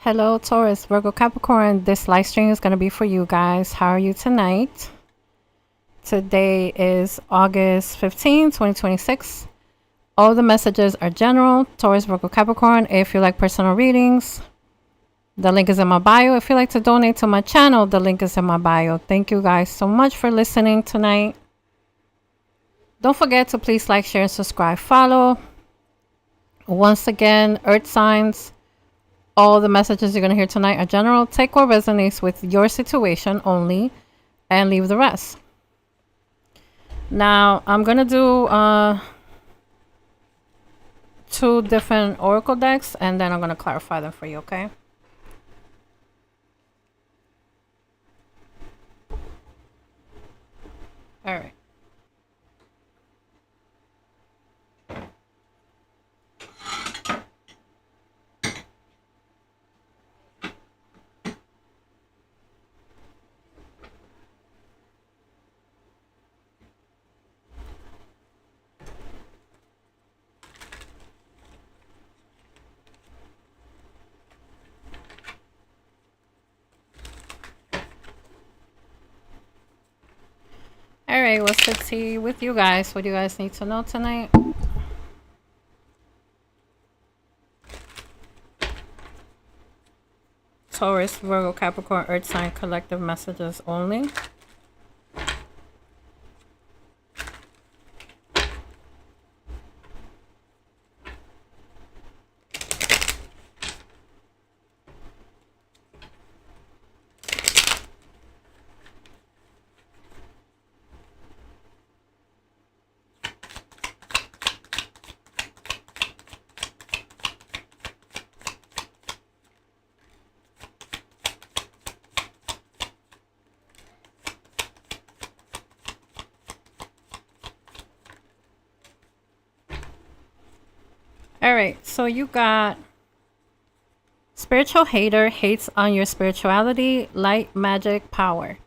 Hello, Taurus, Virgo Capricorn. This live stream is going to be for you guys. How are you tonight? Today is August 15, 2026. All the messages are general. Taurus, Virgo Capricorn. If you like personal readings, the link is in my bio. If you like to donate to my channel, the link is in my bio. Thank you guys so much for listening tonight. Don't forget to please like, share, and subscribe. Follow. Once again, Earth signs. All the messages you're going to hear tonight are general. Take what resonates with your situation only and leave the rest. Now, I'm going to do 2 different oracle decks, and then I'm going to clarify them for you, okay? All right. All right, what's the tea with you guys? What do you guys need to know tonight? Taurus, Virgo, Capricorn, Earth sign collective messages only. All right, so you got spiritual hater hates on your spirituality, light, magic, power.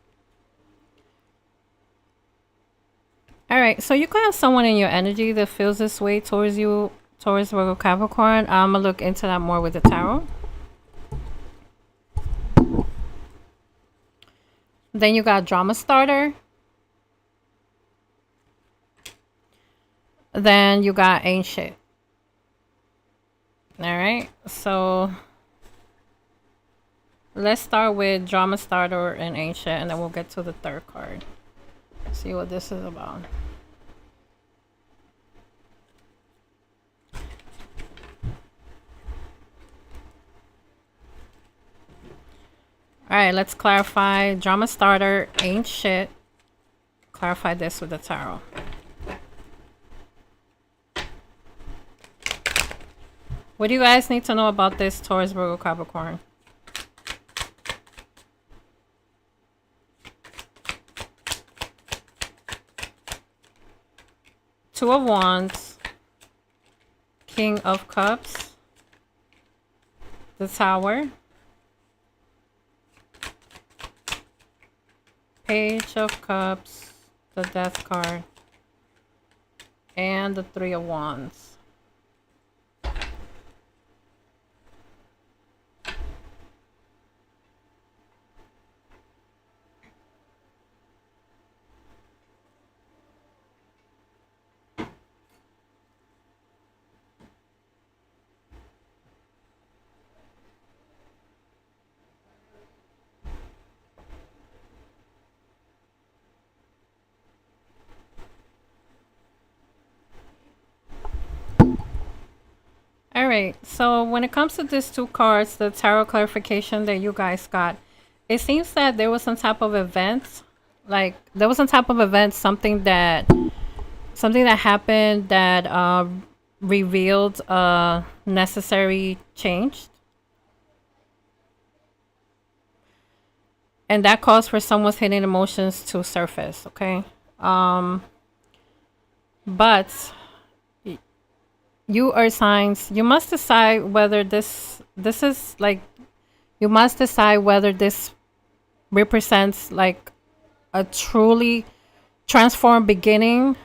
All right, so you could have someone in your energy that feels this way towards you, Taurus, Virgo, Capricorn. I'm going to look into that more with the tarot. Then you got drama starter. Then you got ancient. All right, so let's start with drama starter and ancient, and then we'll get to the third card. See what this is about. All right, let's clarify drama starter, ain't shit. Clarify this with the tarot. What do you guys need to know about this Taurus, Virgo, Capricorn? Two of Wands, King of Cups, the Tower, Page of Cups, the Death card, and the Three of Wands. All right, so when it comes to these 2 cards, the tarot clarification that you guys got, it seems that there was some type of event, like there was some type of event, something that happened that revealed a necessary change, and that caused for someone's hidden emotions to surface. Okay, but you are signs, you must decide whether this is like, you must decide whether this represents like a truly transformed beginning,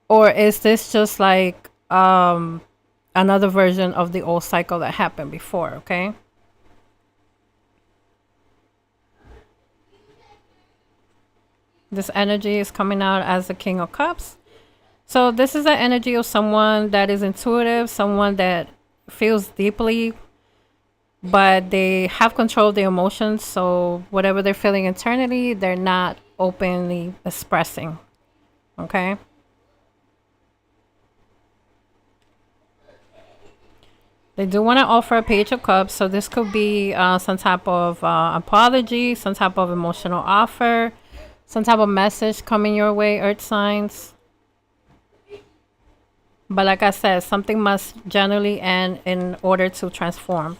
or is this just like another version of the old cycle that happened before, okay? This energy is coming out as the King of Cups. So this is the energy of someone that is intuitive, someone that feels deeply, but they have control of their emotions. So whatever they're feeling internally, they're not openly expressing, okay? They do want to offer a Page of Cups, so this could be some type of apology, some type of emotional offer, some type of message coming your way, Earth signs. But like I said, something must generally end in order to transform.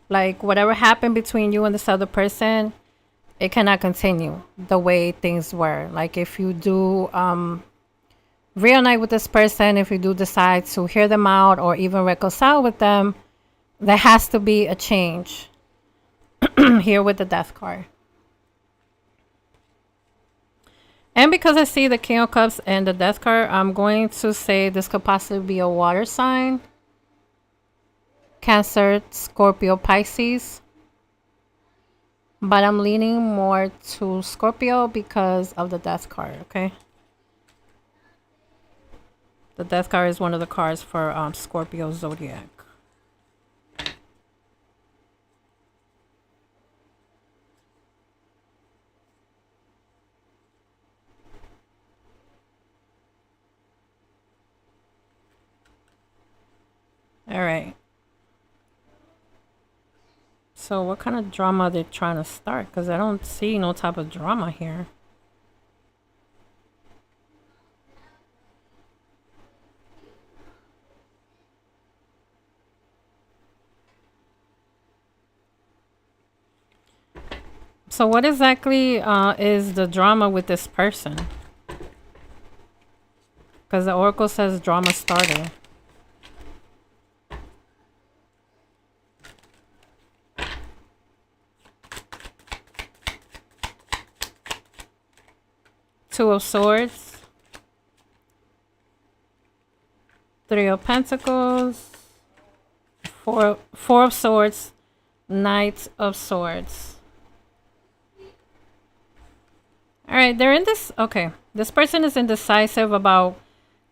Like whatever happened between you and this other person, it cannot continue the way things were. Like if you do reunite with this person, if you do decide to hear them out or even reconcile with them, there has to be a change here with the Death card. And because I see the King of Cups and the Death card, I'm going to say this could possibly be a water sign. Cancer, Scorpio, Pisces. But I'm leaning more to Scorpio because of the Death card, okay? The Death card is one of the cards for Scorpio zodiac. All right. So what kind of drama are they trying to start? Because I don't see no type of drama here. So what exactly is the drama with this person? Because the Oracle says drama started. Two of Swords. Three of Pentacles. Four of Swords. Knight of Swords. All right, they're in this. Okay, this person is indecisive about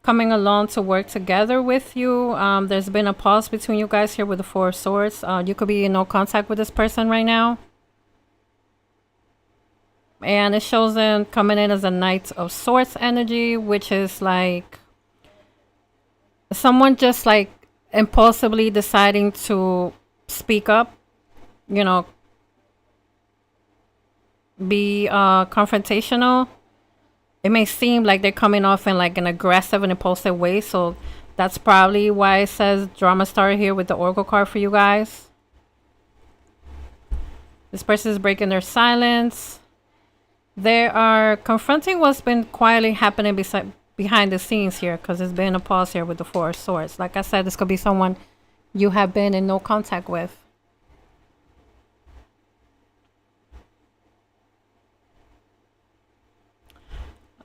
coming along to work together with you. There's been a pause between you guys here with the Four of Swords. You could be in no contact with this person right now. And it shows them coming in as a Knight of Swords energy, which is like someone just like impulsively deciding to speak up, you know, be confrontational. It may seem like they're coming off in like an aggressive and impulsive way. So that's probably why it says drama started here with the Oracle card for you guys. This person is breaking their silence. They are confronting what's been quietly happening behind the scenes here, because there's been a pause here with the Four of Swords. Like I said, this could be someone you have been in no contact with.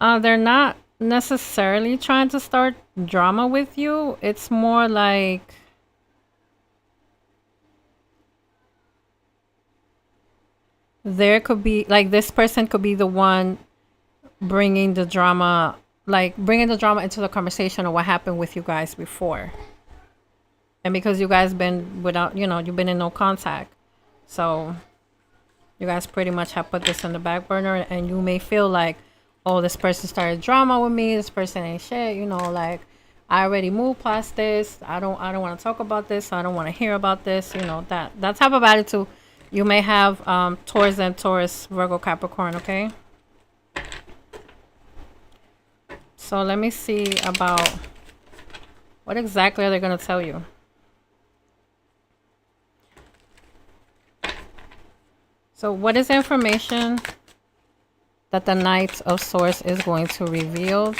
They're not necessarily trying to start drama with you. It's more like there could be like this person could be the one bringing the drama, like bringing the drama into the conversation of what happened with you guys before. And because you guys been without, you know, you've been in no contact, so you guys pretty much have put this on the back burner. And you may feel like, oh, this person started drama with me, this person ain't shit, you know, like I already moved past this. I don't want to talk about this. I don't want to hear about this, you know, that type of attitude you may have towards them, Taurus, Virgo, Capricorn, okay? So let me see about what exactly are they going to tell you. So what is the information that the Knight of Swords is going to reveal?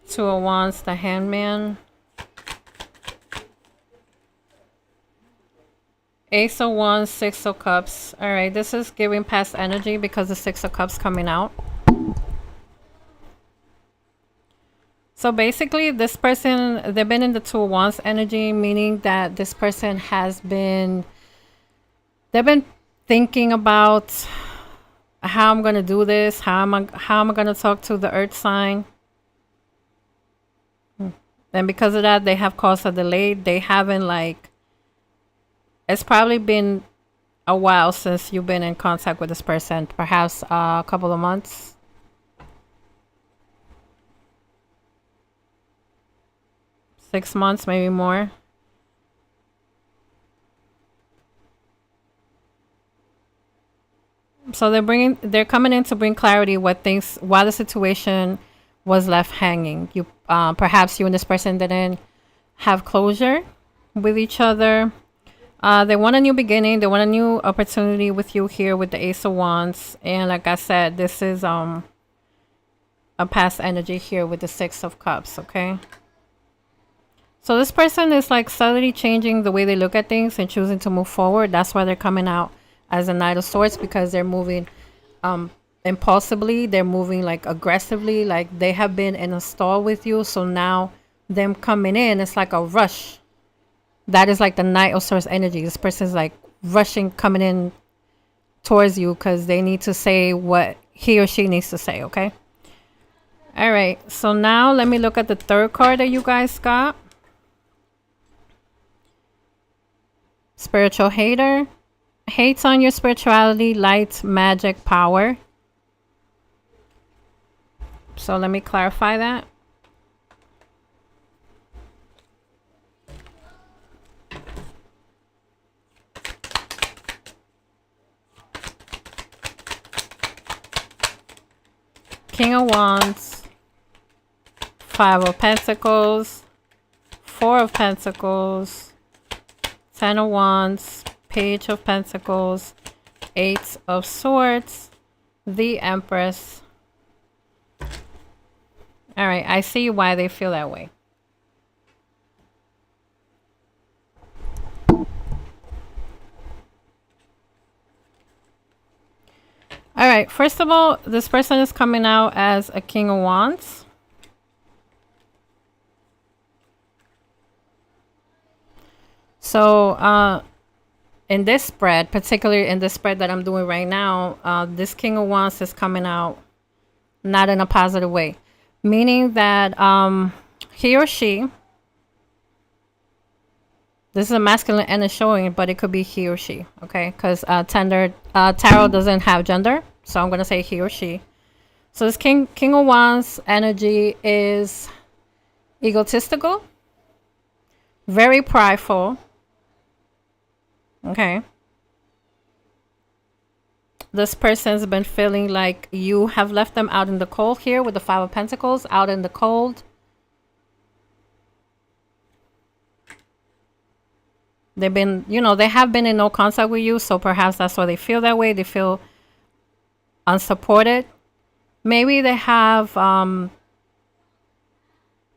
Two of Wands, the Hangman. Ace of Wands, Six of Cups. All right, this is giving past energy because the Six of Cups coming out. So basically, this person, they've been in the Two of Wands energy, meaning that this person has been, they've been thinking about how I'm gonna do this, how am I gonna talk to the Earth sign, and because of that, they have caused a delay. They haven't like. It's probably been a while since you've been in contact with this person, perhaps a couple of months. Six months, maybe more. So they're coming in to bring clarity why the situation was left hanging. Perhaps you and this person didn't have closure with each other. They want a new beginning. They want a new opportunity with you here with the Ace of Wands. And like I said, this is a past energy here with the Six of Cups, okay? So this person is like subtly changing the way they look at things and choosing to move forward. That's why they're coming out as a Knight of Swords, because they're moving impulsively. They're moving like aggressively, like they have been in a stall with you. So now them coming in, it's like a rush. That is like the Knight of Swords energy. This person's like rushing, coming in towards you because they need to say what he or she needs to say, okay? All right, so now let me look at the third card that you guys got. Spiritual hater. Hates on your spirituality, light, magic, power. So let me clarify that. King of Wands, Five of Pentacles, Four of Pentacles, Ten of Wands, Page of Pentacles, Eight of Swords, the Empress. All right, I see why they feel that way. All right, first of all, this person is coming out as a King of Wands. So, in this spread, particularly in the spread that I'm doing right now, this King of Wands is coming out not in a positive way. Meaning that he or she, this is a masculine energy showing, but it could be he or she, okay? Because tarot doesn't have gender, so I'm going to say he or she. So this King of Wands energy is egotistical, very prideful, okay? This person's been feeling like you have left them out in the cold here with the Five of Pentacles, out in the cold. They've been, they have been in no contact with you, so perhaps that's why they feel that way. They feel unsupported. Maybe they have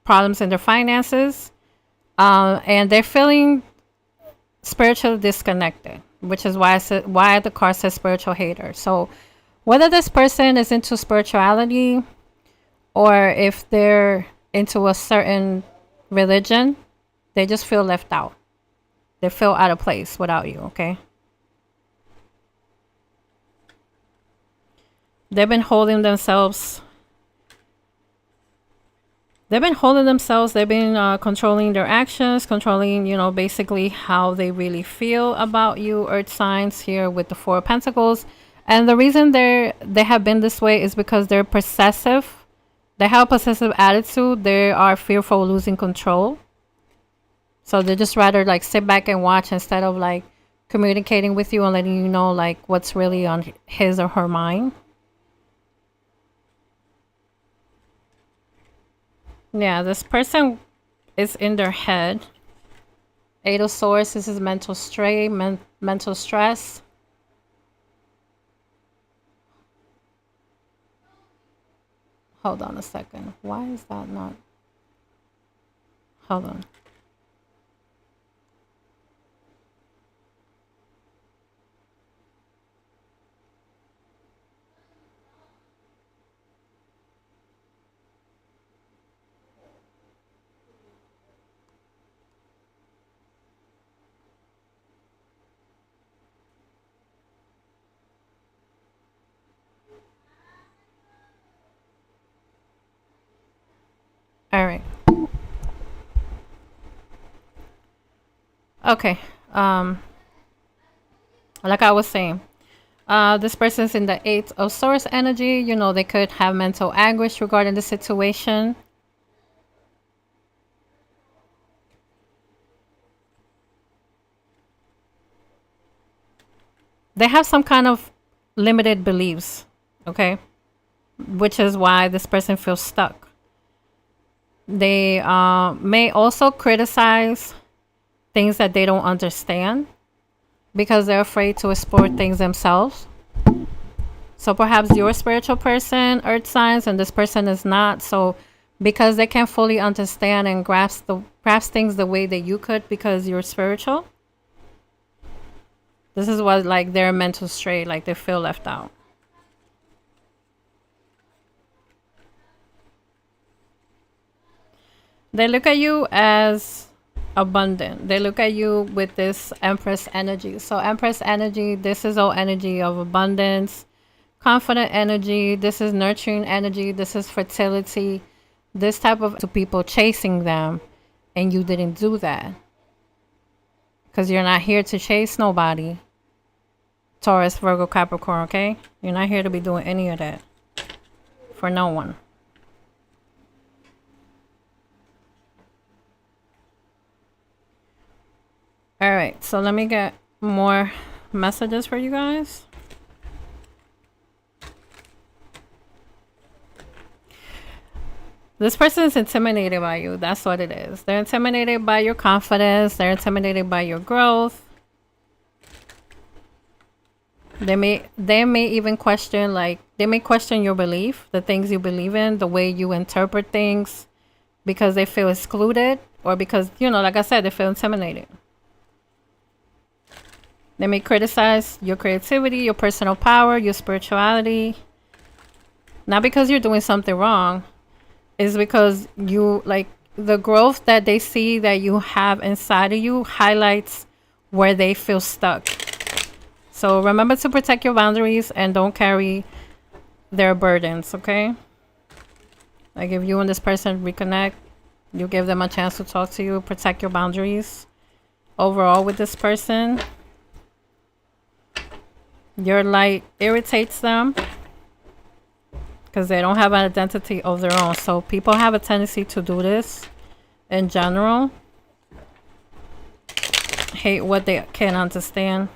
problems in their finances, and they're feeling spiritually disconnected, which is why why the card says spiritual hater. So whether this person is into spirituality or if they're into a certain religion, they just feel left out. They feel out of place without you, okay? They've been holding themselves. They've been controlling their actions, controlling, basically how they really feel about you, Earth signs, here with the Four of Pentacles. And the reason they have been this way is because they're possessive. They have a possessive attitude. They are fearful of losing control. So they just rather like sit back and watch instead of like communicating with you and letting you know like what's really on his or her mind. Yeah, this person is in their head. Eight of Swords, this is mental strain, mental stress. Hold on a second. Why is that not? Hold on. Okay. Like I was saying, this person's in the Eight of Swords energy. You know, they could have mental anguish regarding the situation. They have some kind of limited beliefs, okay? Which is why this person feels stuck. They may also criticize things that they don't understand because they're afraid to explore things themselves. So perhaps you're a spiritual person, earth signs, and this person is not. So because they can't fully understand and grasp things the way that you could because you're spiritual, this is what like they're mental stray, like they feel left out. They look at you as abundant. They look at you with this Empress energy. So Empress energy, this is all energy of abundance, confident energy. This is nurturing energy. This is fertility. This type of to people chasing them, and you didn't do that because you're not here to chase nobody. Taurus, Virgo, Capricorn, okay? You're not here to be doing any of that for no one. All right, so let me get more messages for you guys. This person is intimidated by you. That's what it is. They're intimidated by your confidence. They're intimidated by your growth. They may even question, like, they may question your belief, the things you believe in, the way you interpret things, because they feel excluded or because, you know, like I said, they feel intimidated. They may criticize your creativity, your personal power, your spirituality. Not because you're doing something wrong. It's because you, like, the growth that they see that you have inside of you highlights where they feel stuck. So remember to protect your boundaries and don't carry their burdens, okay? Like if you and this person reconnect, you give them a chance to talk to you, protect your boundaries. Overall with this person, your light irritates them because they don't have an identity of their own. So people have a tendency to do this in general. Hate what they can't understand.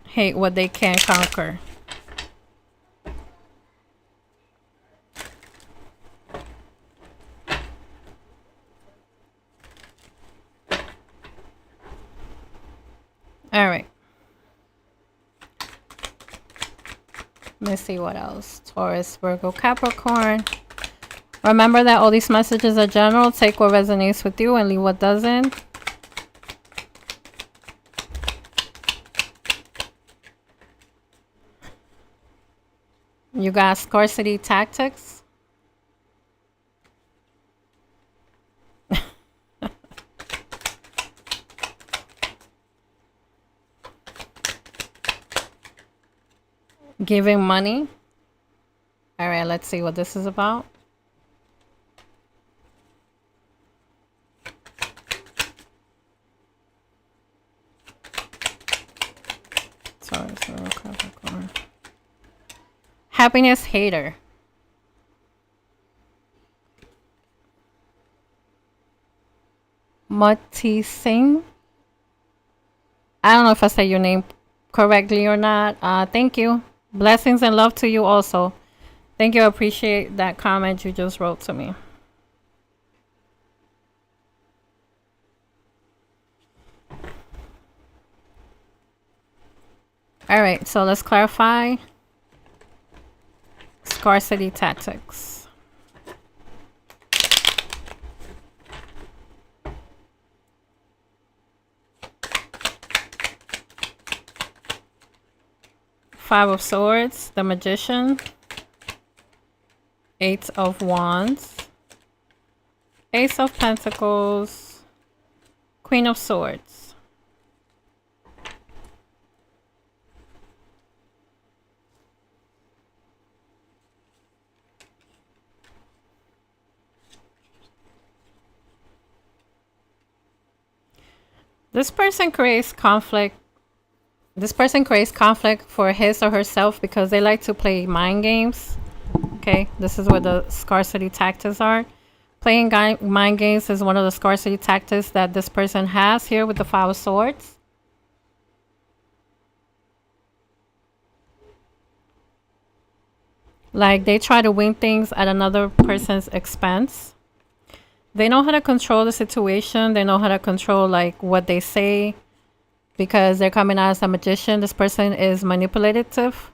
Hate what they can't conquer. All right. Let's see what else. Taurus, Virgo, Capricorn. Remember that all these messages are general. Take what resonates with you and leave what doesn't. You got scarcity tactics. Giving money. All right, let's see what this is about. Sorry, Capricorn. Happiness hater. Mati Singh. I don't know if I said your name correctly or not. Thank you. Blessings and love to you also. Thank you. I appreciate that comment you just wrote to me. All right, so let's clarify scarcity tactics. Five of Swords, the Magician, Eight of Wands, Ace of Pentacles, Queen of Swords. This person creates conflict. This person creates conflict for his or herself because they like to play mind games. Okay, this is where the scarcity tactics are. Playing mind games is one of the scarcity tactics that this person has here with the Five of Swords. Like they try to win things at another person's expense. They know how to control the situation. They know how to control like what they say because they're coming out as a magician. This person is manipulative.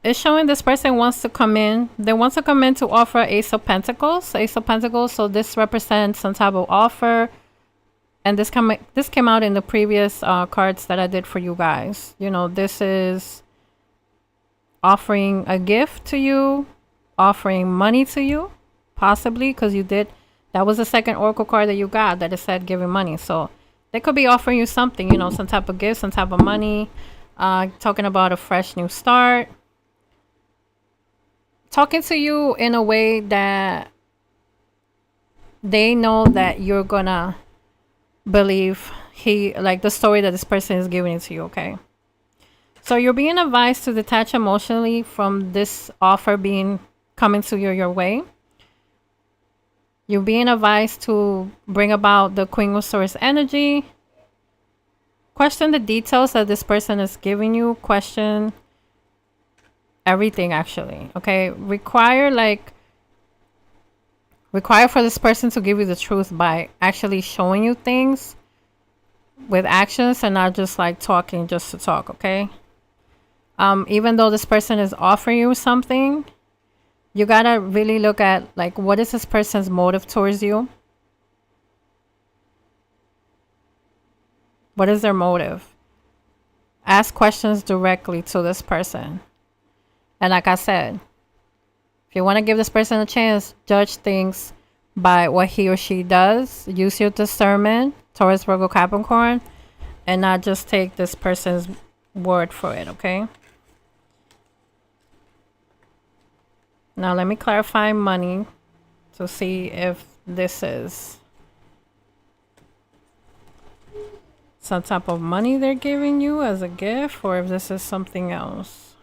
It's showing this person wants to come in. They want to come in to offer Ace of Pentacles. Ace of Pentacles. So this represents some type of offer. And this came out in the previous cards that I did for you guys. You know, this is offering a gift to you, offering money to you, possibly, because you did. That was the second oracle card that you got that it said giving money. So they could be offering you something, you know, some type of gift, some type of money, talking about a fresh new start. Talking to you in a way that they know that you're gonna believe like the story that this person is giving it to you, okay? So you're being advised to detach emotionally from this offer coming to your way. You're being advised to bring about the Queen of Swords energy. Question the details that this person is giving you. Question everything, actually, okay? Require for this person to give you the truth by actually showing you things with actions and not just like talking just to talk, okay? Even though this person is offering you something, you gotta really look at like what is this person's motive towards you. What is their motive? Ask questions directly to this person. And like I said, if you want to give this person a chance, judge things by what he or she does. Use your discernment, Taurus, Virgo, Capricorn, and not just take this person's word for it, okay? Now let me clarify money to see if this is some type of money they're giving you as a gift or if this is something else.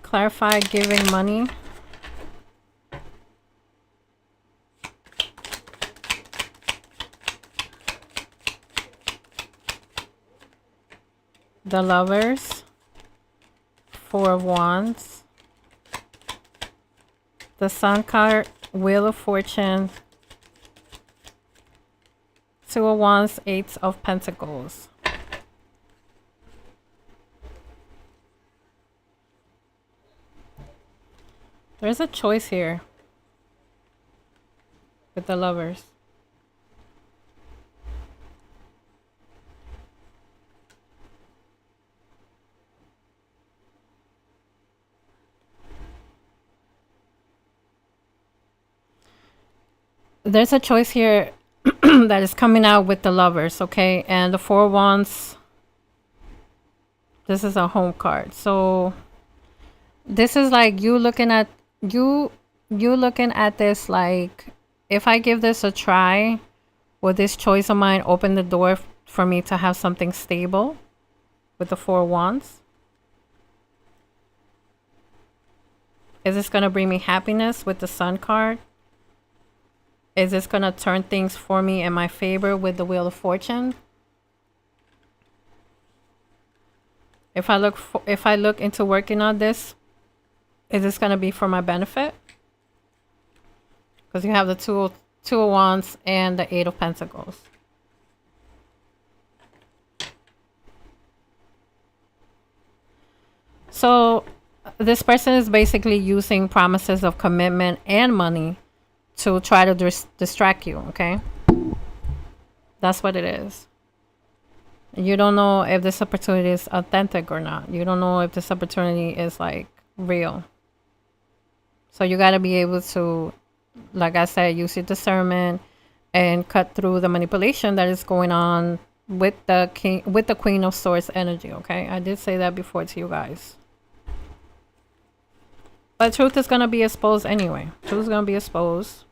Clarify giving money. The Lovers. Four of Wands. The Sun card. Wheel of Fortune. Two of Wands. Eight of Pentacles. There's a choice here with the Lovers. There's a choice here that is coming out with the Lovers, okay? And the Four of Wands, this is a home card. So this is like you looking at you looking at this like, if I give this a try, will this choice of mine open the door for me to have something stable with the Four of Wands? Is this going to bring me happiness with the Sun card? Is this going to turn things for me in my favor with the Wheel of Fortune? If I look into working on this, is this going to be for my benefit? Because you have the two of Wands and the Eight of Pentacles. So this person is basically using promises of commitment and money to try to distract you, okay? That's what it is. You don't know if this opportunity is authentic or not. You don't know if this opportunity is like real. So you got to be able to, like I said, use your discernment and cut through the manipulation that is going on with the king, with the Queen of Swords energy. Okay, I did say that before to you guys. But truth is going to be exposed anyway. Truth is going to be exposed.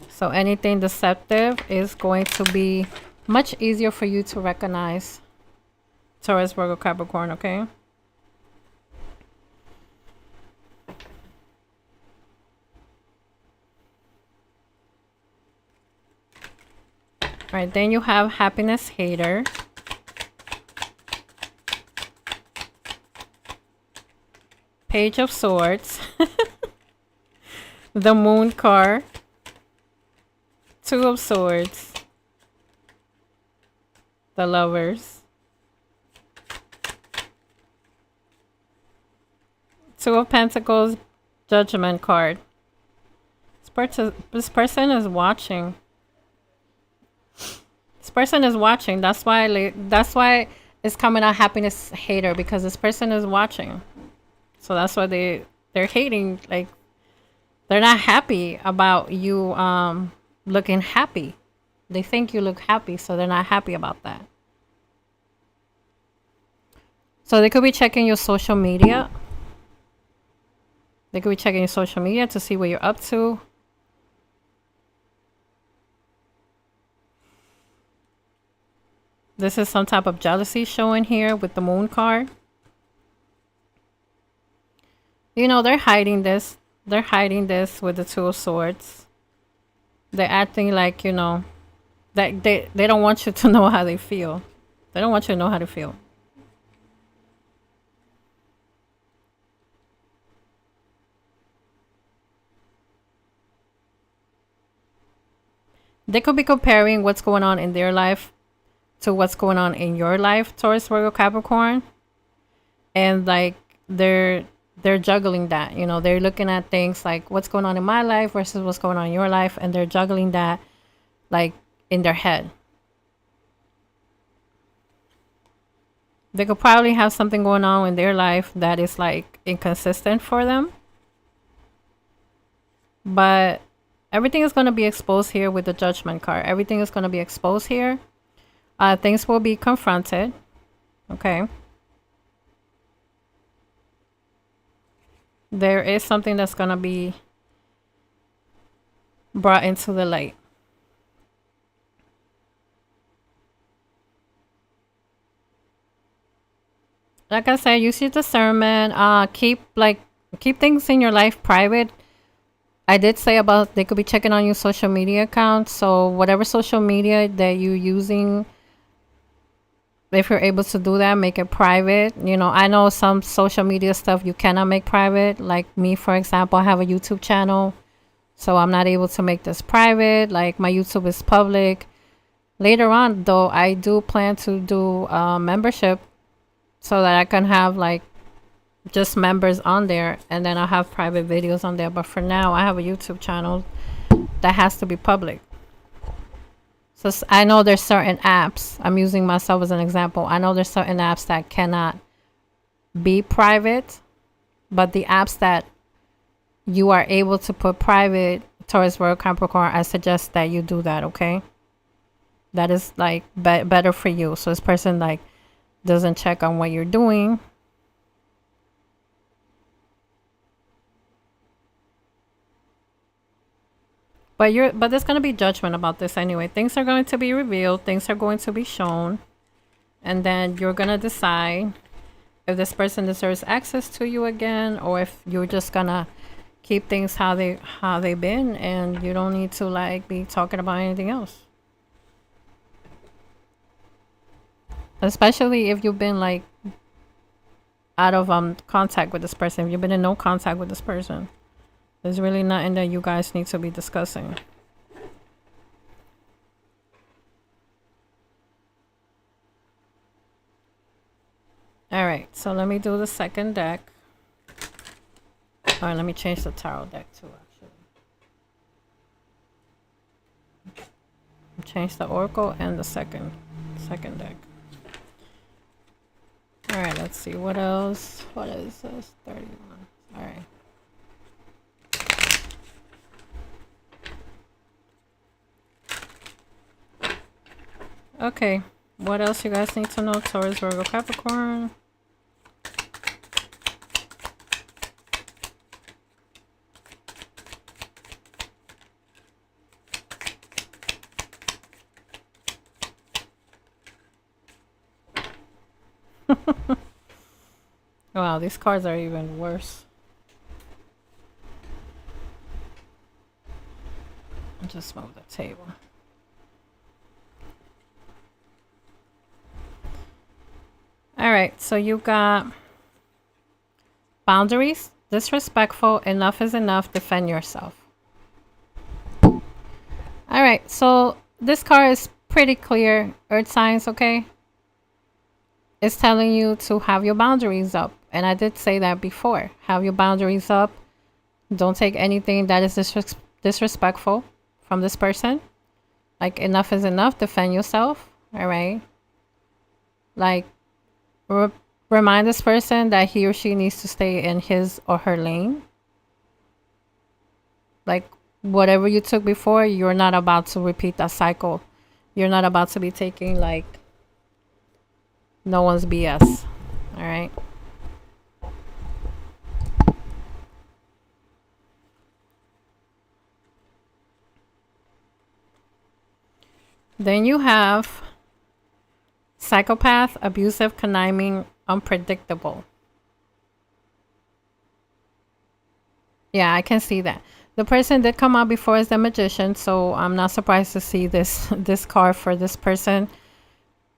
So anything deceptive is going to be much easier for you to recognize. Taurus, Virgo, Capricorn, okay? All right, then you have happiness hater. Page of Swords. The Moon card. Two of Swords. The Lovers. Two of Pentacles. Judgment card. This person is watching. This person is watching. That's why it's coming out happiness hater, because this person is watching. So that's why they're hating. Like, they're not happy about you looking happy. They think you look happy, so they're not happy about that. So they could be checking your social media. They could be checking your social media to see what you're up to. This is some type of jealousy showing here with the Moon card. You know, they're hiding this. They're hiding this with the Two of Swords. They're acting like, you know, that they don't want you to know how they feel. They don't want you to know how to feel. They could be comparing what's going on in their life to what's going on in your life, Taurus, Virgo, Capricorn. And like they're juggling that, you know, they're looking at things like what's going on in my life versus what's going on in your life, and they're juggling that like in their head. They could probably have something going on in their life that is like inconsistent for them. But everything is going to be exposed here with the Judgment card. Everything is going to be exposed here. Things will be confronted. Okay. There is something that's going to be brought into the light. Like I said, use your discernment. Keep things in your life private. I did say about they could be checking on your social media account. So whatever social media that you're using, if you're able to do that, make it private. You know, I know some social media stuff you cannot make private. Like me, for example, I have a YouTube channel, so I'm not able to make this private. Like my YouTube is public. Later on, though, I do plan to do membership so that I can have like just members on there, and then I'll have private videos on there. But for now, I have a YouTube channel that has to be public. So I know there's certain apps, I'm using myself as an example. I know there's certain apps that cannot be private, but the apps that you are able to put private, Taurus, Virgo, Capricorn, I suggest that you do that, okay? That is like better for you. So this person like doesn't check on what you're doing. But there's going to be judgment about this anyway. Things are going to be revealed. Things are going to be shown. And then you're going to decide if this person deserves access to you again, or if you're just going to keep things how they've been, and you don't need to like be talking about anything else. Especially if you've been like out of contact with this person. If you've been in no contact with this person. There's really nothing that you guys need to be discussing. All right, so let me do the second deck. All right, let me change the tarot deck too, actually. Change the oracle and the second deck. All right, let's see what else. What is this? 31. All right. Okay, what else you guys need to know? Taurus, Virgo, Capricorn. Wow, these cards are even worse. I'll just move the table. All right, so you got boundaries, disrespectful, enough is enough, defend yourself. All right, so this card is pretty clear, earth signs, okay? It's telling you to have your boundaries up. And I did say that before. Have your boundaries up. Don't take anything that is disrespectful from this person. Like, enough is enough, defend yourself, all right? Like, remind this person that he or she needs to stay in his or her lane. Like, whatever you took before, you're not about to repeat that cycle. You're not about to be taking, like, no one's BS. All right. Then you have psychopath, abusive, conniving, unpredictable. Yeah, I can see that. The person did come out before as the magician, so I'm not surprised to see this card for this person.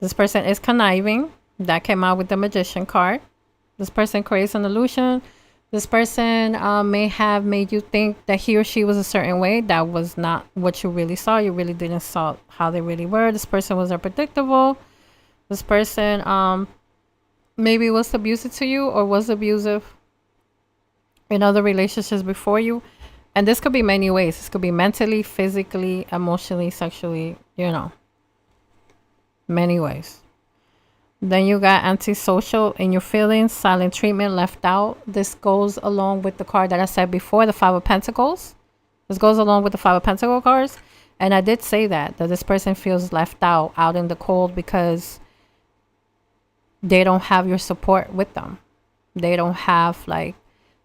This person is conniving. That came out with the magician card. This person creates an illusion. This person may have made you think that he or she was a certain way. That was not what you really saw. You really didn't saw how they really were. This person was unpredictable. This person maybe was abusive to you or was abusive in other relationships before you. And this could be many ways. This could be mentally, physically, emotionally, sexually, you know, many ways. Then you got antisocial in your feelings, silent treatment, left out. This goes along with the card that I said before, the Five of Pentacles. This goes along with the Five of Pentacles cards. And I did say that this person feels left out in the cold because they don't have your support with them. They don't have, like,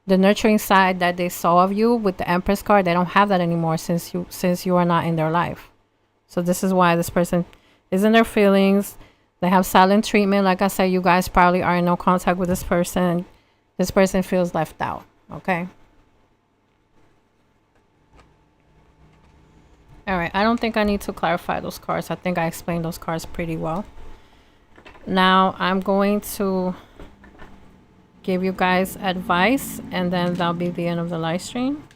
the nurturing side that they saw of you with the Empress card. They don't have that anymore since you are not in their life. So this is why this person is in their feelings. They have silent treatment. Like I said, you guys probably are in no contact with this person. This person feels left out. Okay. All right. I don't think I need to clarify those cards. I think I explained those cards pretty well. Now I'm going to give you guys advice, and then that'll be the end of the live stream.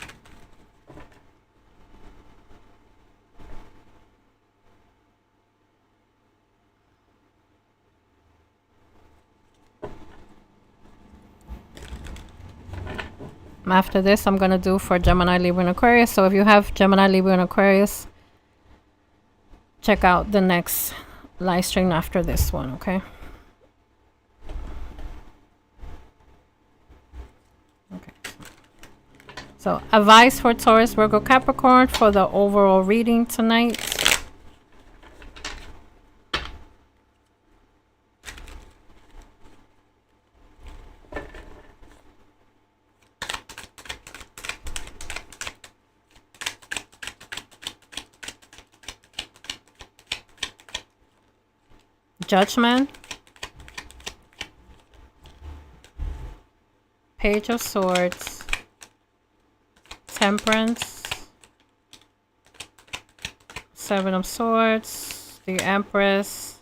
After this, I'm going to do for Gemini, Libra, and Aquarius. So if you have Gemini, Libra, and Aquarius, check out the next live stream after this one, okay? So advice for Taurus, Virgo, Capricorn for the overall reading tonight. Judgment. Page of Swords. Temperance, Seven of Swords, the Empress,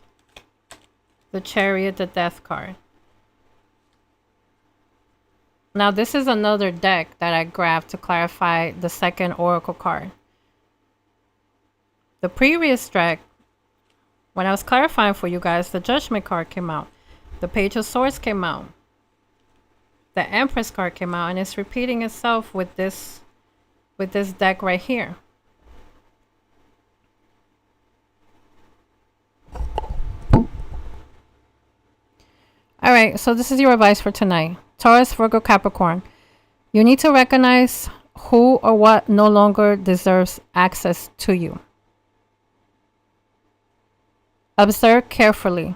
the Chariot, the Death card. Now this is another deck that I grabbed to clarify the second Oracle card. The previous deck, when I was clarifying for you guys, the Judgment card came out. The Page of Swords came out. The Empress card came out, and it's repeating itself with this deck right here. All right, so this is your advice for tonight. Taurus, Virgo, Capricorn. You need to recognize who or what no longer deserves access to you. Observe carefully.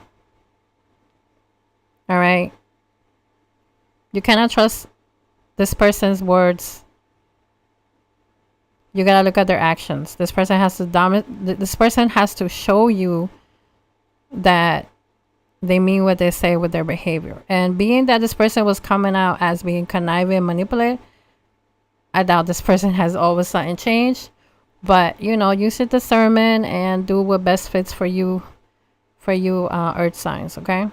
All right. You cannot trust this person's words. You gotta look at their actions. This person has to this person has to show you that they mean what they say with their behavior. And being that this person was coming out as being conniving and manipulative, I doubt this person has all of a sudden changed. But you know, use your discernment and do what best fits for you, earth signs. Okay,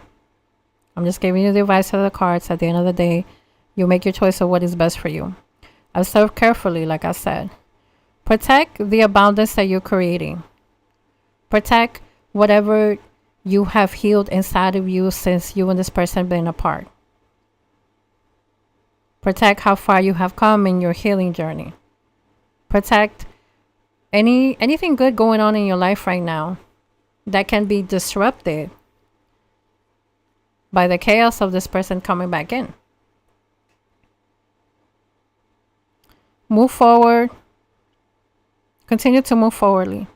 I'm just giving you the advice of the cards. At the end of the day, you make your choice of what is best for you. Observe carefully, like I said. Protect the abundance that you're creating. Protect whatever you have healed inside of you since you and this person have been apart. Protect how far you have come in your healing journey. Protect anything good going on in your life right now that can be disrupted by the chaos of this person coming back in. Move forward. Continue to move forwardly.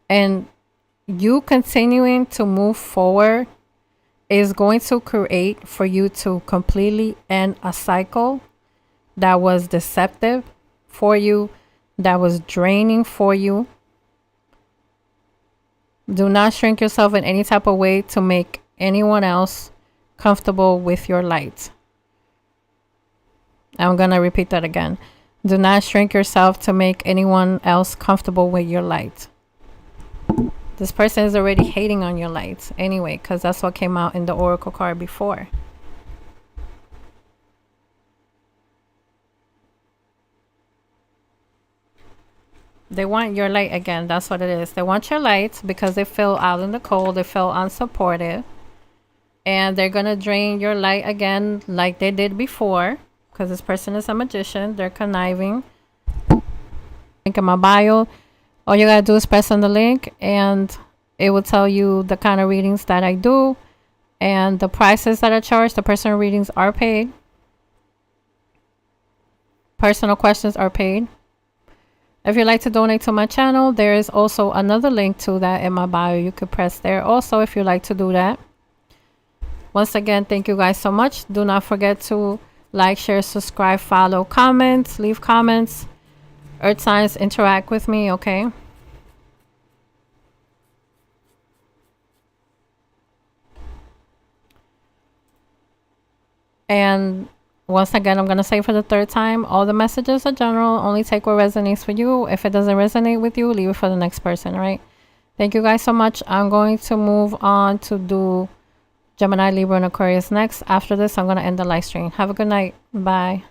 And you continuing to move forward is going to create for you to completely end a cycle that was deceptive for you, that was draining for you. Do not shrink yourself in any type of way to make anyone else comfortable with your light. I'm going to repeat that again. Do not shrink yourself to make anyone else comfortable with your light. This person is already hating on your light anyway, because that's what came out in the oracle card before. They want your light again. That's what it is. They want your light because they feel out in the cold. They feel unsupported. And they're going to drain your light again like they did before. Because this person is a magician. They're conniving. Link in my bio. All you gotta do is press on the link and it will tell you the kind of readings that I do and the prices that I charge. The personal readings are paid. Personal questions are paid. If you'd like to donate to my channel, there is also another link to that in my bio. You could press there also if you'd like to do that. Once again, thank you guys so much. Do not forget to like, share, subscribe, follow, comment, leave comments. Earth signs, interact with me, okay? And once again, I'm going to say for the third time, all the messages are general. Only take what resonates for you. If it doesn't resonate with you, leave it for the next person, all right? Thank you guys so much. I'm going to move on to do Gemini, Libra, and Aquarius next. After this, I'm going to end the live stream. Have a good night. Bye.